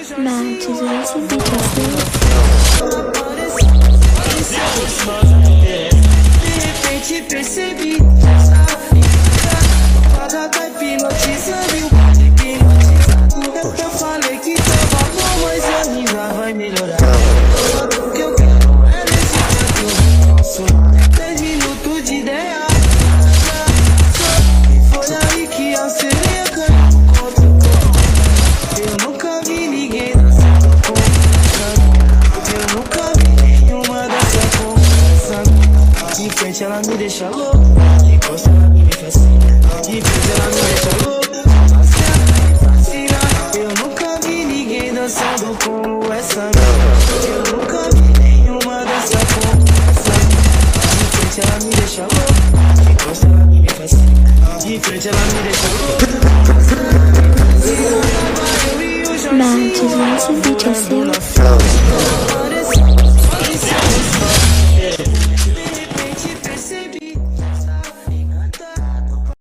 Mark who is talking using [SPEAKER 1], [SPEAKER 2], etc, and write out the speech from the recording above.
[SPEAKER 1] Matt, esse beat
[SPEAKER 2] De repente percebi essa filha fada tá hipnotizando e o bate hipnotizado. Eu falei que tava bom, mas ainda vai melhorar. O que eu quero é nesse canto nosso 10 minutos de ideia. Foi aí que a sereia caiu no conto. Eu nunca vi ninguém dançando conversando. Eu nunca vi nenhuma dança conversando. De frente ela me deixa louco, de costa ela me fascina. De frente ela me deixa louco, me fascina. Eu nunca vi ninguém dançando como essa mina. Eu nunca vi nenhuma dança como essa mina. De frente ela me deixa louco, de costa ela me fascina. De frente ela me deixa louco.
[SPEAKER 1] Matt, esse beat é seu.